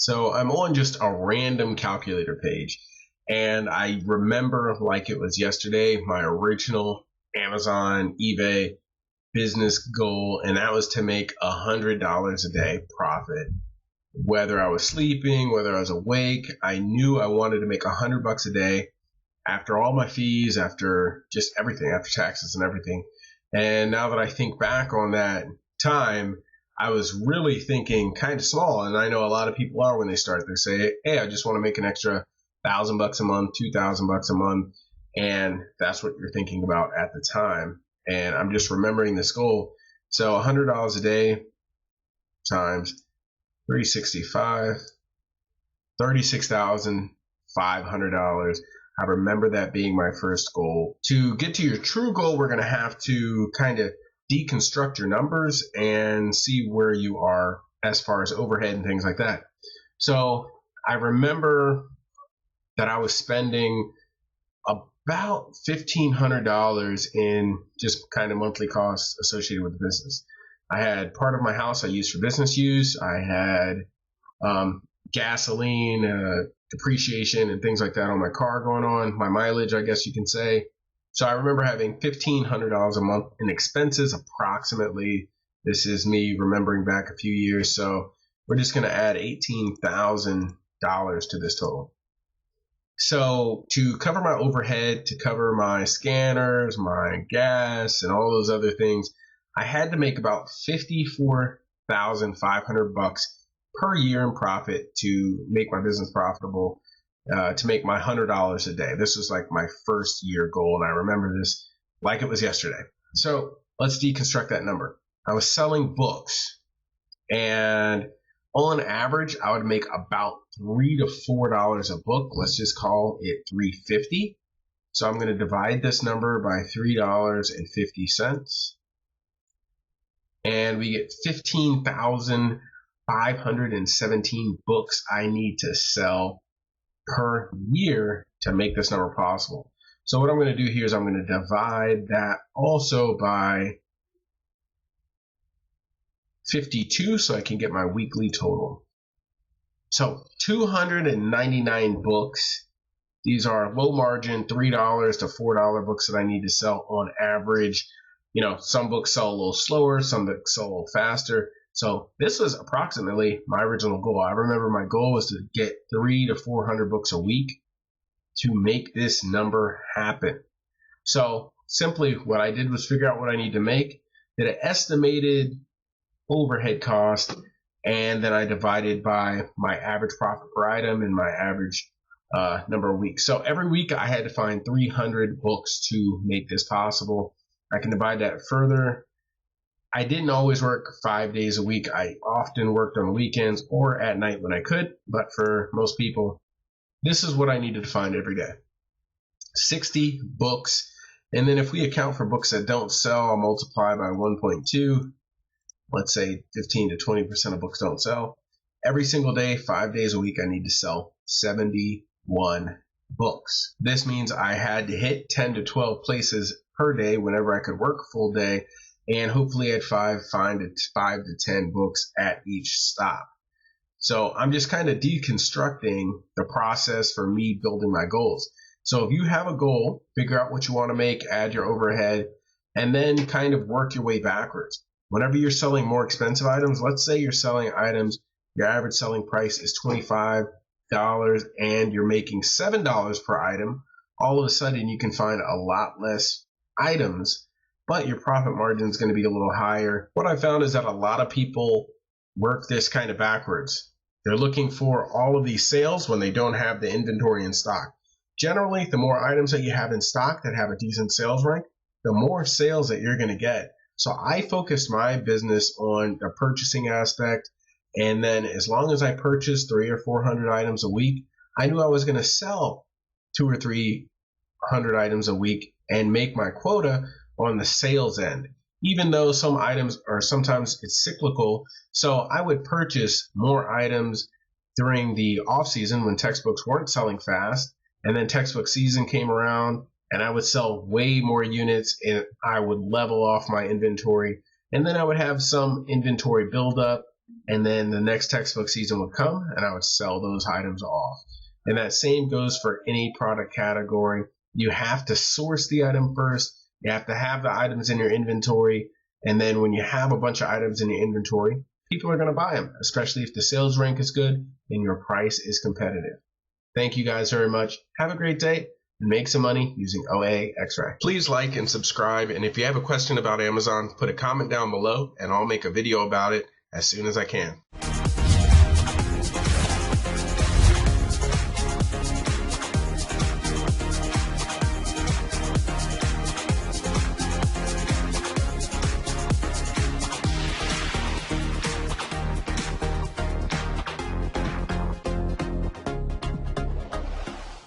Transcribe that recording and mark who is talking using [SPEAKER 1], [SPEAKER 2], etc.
[SPEAKER 1] So I'm on just a random calculator page, and I remember like it was yesterday my original Amazon, eBay business goal, and that was to make $100 a day profit. Whether I was sleeping, whether I was awake, I knew I wanted to make $100 a day after all my fees, after just everything, after taxes and everything. And now that I think back on that time, I was really thinking kind of small. And I know a lot of people are when they start. They say, hey, I just want to make an extra $1,000 a month, $2,000 a month. And that's what you're thinking about at the time. And I'm just remembering this goal. So $100 a day times 365, $36,500. I remember that being my first goal. To get to your true goal, we're going to have to kind of deconstruct your numbers and see where you are as far as overhead and things like that. So I remember that I was spending about $1,500 in just kind of monthly costs associated with the business. I had part of my house I used for business use. I had gasoline, depreciation, and things like that on my car going on, my mileage, I guess you can say. So I remember having $1,500 a month in expenses approximately. This is me remembering back a few years. So we're just going to add $18,000 to this total. So to cover my overhead, to cover my scanners, my gas, and all those other things, I had to make about $54,500 per year in profit to make my business profitable, to make my $100 a day. This was like my first year goal, and I remember this like it was yesterday. So let's deconstruct that number. I was selling books, and on average, I would make about $3 to $4 a book. Let's just call it $3.50. So I'm going to divide this number by $3.50. And we get 15,517 books I need to sell per year to make this number possible. So what I'm going to do here is I'm going to divide that also by 52 so I can get my weekly total. So 299 books. These are low margin, $3 to $4 books that I need to sell on average. You know, some books sell a little slower, some books sell a little faster. So this was approximately my original goal. I remember my goal was to get 300 to 400 books a week to make this number happen. So simply what I did was figure out what I need to make, did an estimated overhead cost, and then I divided by my average profit per item and my average number of weeks. So every week I had to find 300 books to make this possible. I can divide that further. I didn't always work 5 days a week. I often worked on weekends or at night when I could, but for most people, this is what I needed to find every day. 60 books. And then if we account for books that don't sell, I'll multiply by 1.2. Let's say 15 to 20% of books don't sell. Every single day, 5 days a week, I need to sell 71 books. This means I had to hit 10 to 12 places per day whenever I could work a full day, and hopefully I'd find 5 to 10 books at each stop. So I'm just kind of deconstructing the process for me building my goals. So if you have a goal, figure out what you want to make, add your overhead, and then kind of work your way backwards. Whenever you're selling more expensive items, let's say you're selling items, your average selling price is $25 and you're making $7 per item, all of a sudden you can find a lot less items, but your profit margin is going to be a little higher. What I found is that a lot of people work this kind of backwards. They're looking for all of these sales when they don't have the inventory in stock. Generally, the more items that you have in stock that have a decent sales rank, the more sales that you're going to get. So I focused my business on the purchasing aspect, and then as long as I purchased 300 or 400 items a week, I knew I was going to sell 200 or 300 items a week and make my quota on the sales end. Even though some items are sometimes it's cyclical, so I would purchase more items during the off season when textbooks weren't selling fast, and then textbook season came around and I would sell way more units and I would level off my inventory, and then I would have some inventory buildup, and then the next textbook season would come and I would sell those items off. And that same goes for any product category. You have to source the item first. You have to have the items in your inventory. And then when you have a bunch of items in your inventory, people are going to buy them, especially if the sales rank is good and your price is competitive. Thank you guys very much. Have a great day and make some money using Oaxray. Please like and subscribe. And if you have a question about Amazon, put a comment down below and I'll make a video about it as soon as I can.